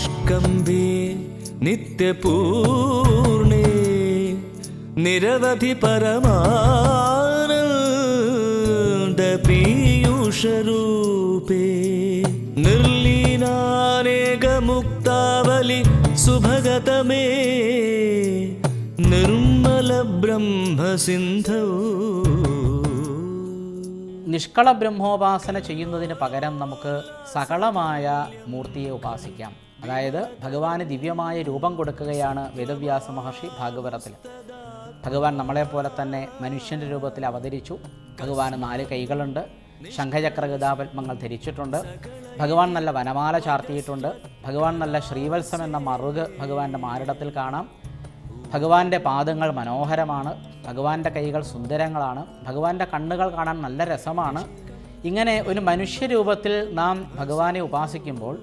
നിഷ്കമ്പേ നിത്യപൂർണേ നിരവധി പരമാനന്ദ പീയൂഷരൂപേ നിർലീനാനേകമുക്താവലി സുഭഗതമേ നിർമ്മല ബ്രഹ്മസിന്ധൗ. നിഷ്കള ബ്രഹ്മോപാസന ചെയ്യുന്നതിന് പകരം നമുക്ക് സകളമായ മൂർത്തിയെ ഉപാസിക്കാം. അതായത് ഭഗവാന് ദിവ്യമായ രൂപം കൊടുക്കുകയാണ് വേദവ്യാസ മഹർഷി ഭാഗവതത്തിൽ. ഭഗവാൻ നമ്മളെപ്പോലെ തന്നെ മനുഷ്യൻ്റെ രൂപത്തിൽ അവതരിച്ചു. ഭഗവാന് 4 കൈകളുണ്ട്, ശംഖചക്ര ഗദാപത്മങ്ങൾ ധരിച്ചിട്ടുണ്ട്. ഭഗവാൻ നല്ല വനമാല ചാർത്തിയിട്ടുണ്ട്. ഭഗവാൻ നല്ല ശ്രീവത്സം എന്ന മറുക് ഭഗവാന്റെ മാറിടത്തിൽ കാണാം. ഭഗവാന്റെ പാദങ്ങൾ മനോഹരമാണ്. ഭഗവാന്റെ കൈകൾ സുന്ദരങ്ങളാണ്. ഭഗവാന്റെ കണ്ണുകൾ കാണാൻ നല്ല രസമാണ്. ഇങ്ങനെ ഒരു മനുഷ്യരൂപത്തിൽ നാം ഭഗവാനെ ഉപാസിക്കുമ്പോൾ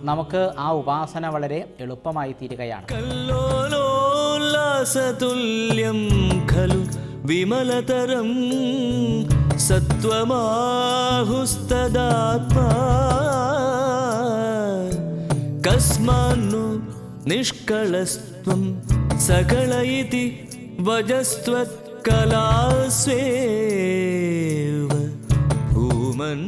നമുക്ക് ആ ഉപാസന വളരെ എളുപ്പമായി തീരുകയാണ്. കല്ലോലോല്ലാസതുല്യം ഖലു വിമലതരം സത്വമാഹുസ്തദാത്മാ കസ്മാന്നു നിഷ്കളസ്ത്വം സകല ഇതി വജസ്ത്വത്കലാസ്വേവ ഭൂമൻ